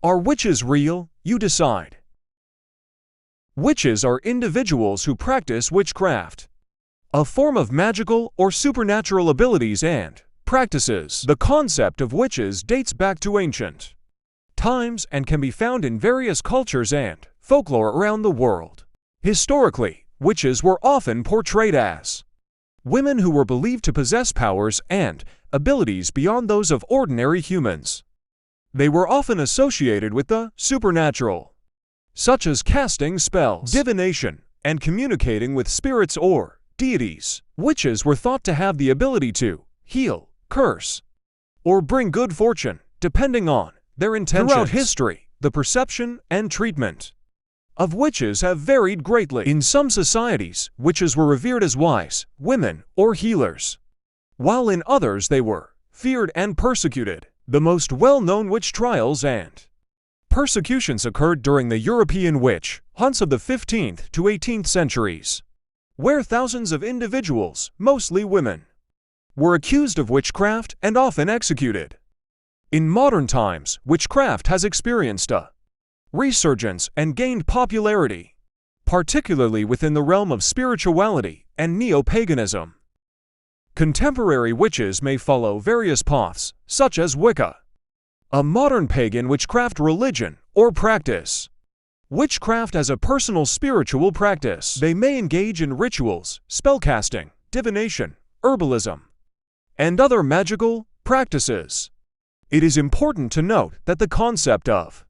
Are witches real? You decide. Witches are individuals who practice witchcraft, a form of magical or supernatural abilities and practices. The concept of witches dates back to ancient times and can be found in various cultures and folklore around the world. Historically, witches were often portrayed as women who were believed to possess powers and abilities beyond those of ordinary humans. They were often associated with the supernatural, such as casting spells, divination, and communicating with spirits or deities. Witches were thought to have the ability to heal, curse, or bring good fortune, depending on their intentions. Throughout history, the perception and treatment of witches have varied greatly. In some societies, witches were revered as wise women or healers, while in others they were feared and persecuted. The most well-known witch trials and persecutions occurred during the European witch hunts of the 15th to 18th centuries, where thousands of individuals, mostly women, were accused of witchcraft and often executed. In modern times, witchcraft has experienced a resurgence and gained popularity, particularly within the realm of spirituality and neo-paganism. Contemporary witches may follow various paths, such as Wicca, a modern pagan witchcraft religion or practice. Witchcraft as a personal spiritual practice. They may engage in rituals, spellcasting, divination, herbalism, and other magical practices. It is important to note that the concept of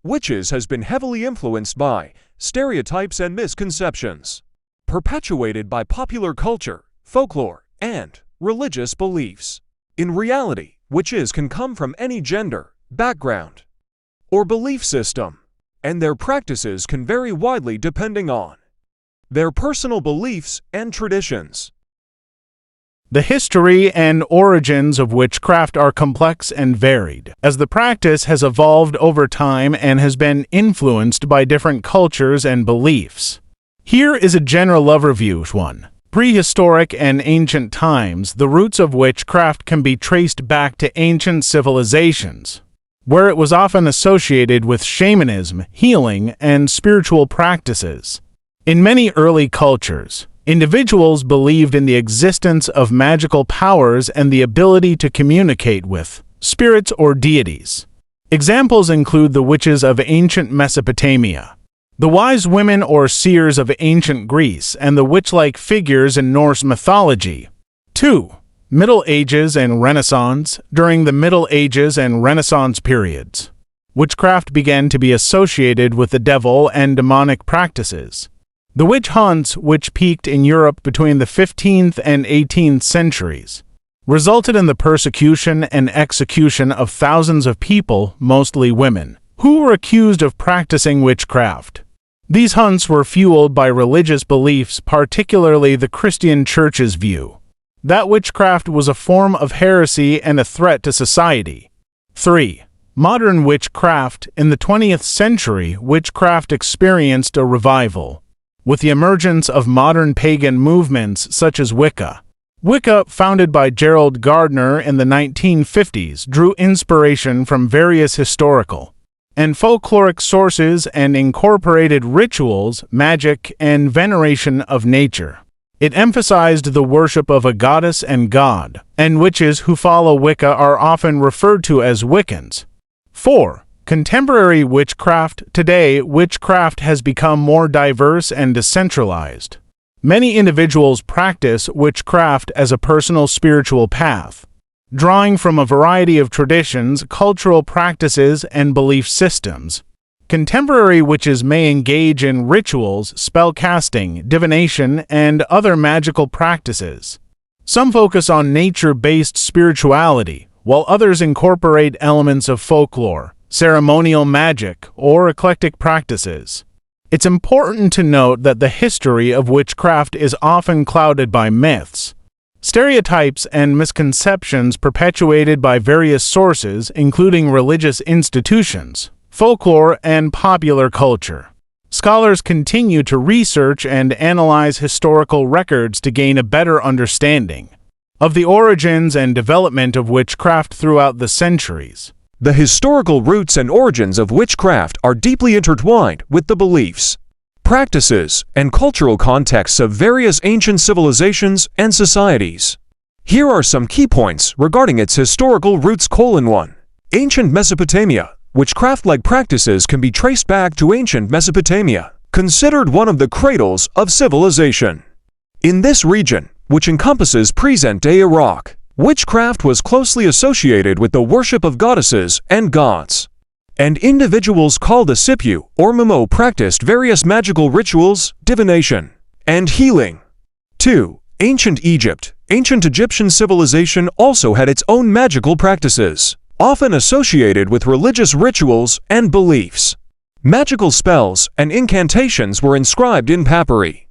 witches has been heavily influenced by stereotypes and misconceptions, perpetuated by popular culture, folklore, and religious beliefs. In reality, witches can come from any gender, background, or belief system, and their practices can vary widely depending on their personal beliefs and traditions. The history and origins of witchcraft are complex and varied, as the practice has evolved over time and has been influenced by different cultures and beliefs. Here is a general overview. 1. Prehistoric and ancient times. The roots of witchcraft can be traced back to ancient civilizations, where it was often associated with shamanism, healing, and spiritual practices. In many early cultures, individuals believed in the existence of magical powers and the ability to communicate with spirits or deities. Examples include the witches of ancient Mesopotamia, the wise women or seers of ancient Greece, and the witch-like figures in Norse mythology. 2. Middle Ages and Renaissance. During the Middle Ages and Renaissance periods, witchcraft began to be associated with the devil and demonic practices. The witch hunts, which peaked in Europe between the 15th and 18th centuries, resulted in the persecution and execution of thousands of people, mostly women, who were accused of practicing witchcraft. These hunts were fueled by religious beliefs, particularly the Christian Church's view that witchcraft was a form of heresy and a threat to society. 3. Modern witchcraft. In the 20th century, witchcraft experienced a revival with the emergence of modern pagan movements such as Wicca. Wicca, founded by Gerald Gardner in the 1950s, drew inspiration from various historical and folkloric sources and incorporated rituals, magic, and veneration of nature. It emphasized the worship of a goddess and god, and witches who follow Wicca are often referred to as Wiccans. 4. Contemporary witchcraft. Today, witchcraft has become more diverse and decentralized. Many individuals practice witchcraft as a personal spiritual path, drawing from a variety of traditions, cultural practices, and belief systems. Contemporary witches may engage in rituals, spellcasting, divination, and other magical practices. Some focus on nature-based spirituality, while others incorporate elements of folklore, ceremonial magic, or eclectic practices. It's important to note that the history of witchcraft is often clouded by myths, stereotypes, and misconceptions perpetuated by various sources, including religious institutions, folklore, and popular culture. Scholars continue to research and analyze historical records to gain a better understanding of the origins and development of witchcraft throughout the centuries. The historical roots and origins of witchcraft are deeply intertwined with the beliefs, practices, and cultural contexts of various ancient civilizations and societies. Here are some key points regarding its historical roots: 1. Ancient Mesopotamia. Witchcraft-like practices can be traced back to ancient Mesopotamia, considered one of the cradles of civilization. In this region, which encompasses present-day Iraq, witchcraft was closely associated with the worship of goddesses and gods. And individuals called the Sipu or Momo practiced various magical rituals, divination, and healing. 2. Ancient Egypt. Ancient Egyptian civilization also had its own magical practices, often associated with religious rituals and beliefs. Magical spells and incantations were inscribed in papyri,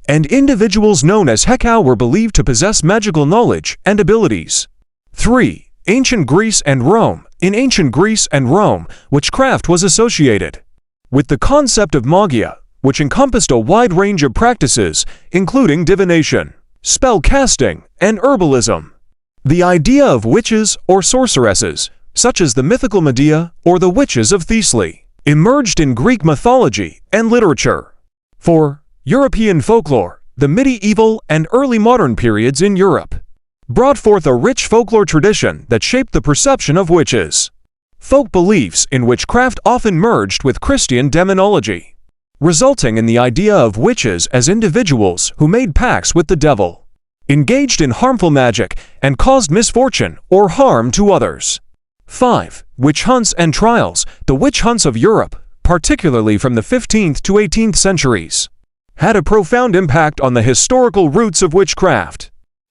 and individuals known as Hekau were believed to possess magical knowledge and abilities. 3. Ancient Greece and Rome. In ancient Greece and Rome, witchcraft was associated with the concept of magia, which encompassed a wide range of practices, including divination, spell casting, and herbalism. The idea of witches or sorceresses, such as the mythical Medea or the witches of Thessaly, emerged in Greek mythology and literature. 4. European folklore. The medieval and early modern periods in Europe brought forth a rich folklore tradition that shaped the perception of witches. Folk beliefs in witchcraft often merged with Christian demonology, resulting in the idea of witches as individuals who made pacts with the devil, engaged in harmful magic, and caused misfortune or harm to others. 5. Witch hunts and trials. The witch hunts of Europe, particularly from the 15th to 18th centuries, had a profound impact on the historical roots of witchcraft.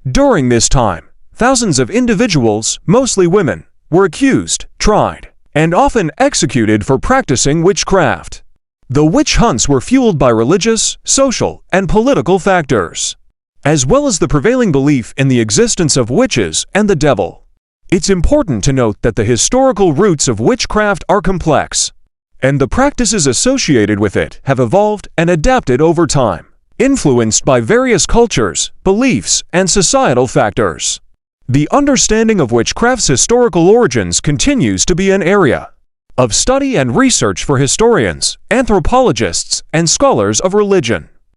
During this time, thousands of individuals, mostly women, were accused, tried, and often executed for practicing witchcraft. The witch hunts were fueled by religious, social, and political factors, as well as the prevailing belief in the existence of witches and the devil. It's important to note that the historical roots of witchcraft are complex, and the practices associated with it have evolved and adapted over time, influenced by various cultures, beliefs, and societal factors. The understanding of witchcraft's historical origins continues to be an area of study and research for historians, anthropologists, and scholars of religion.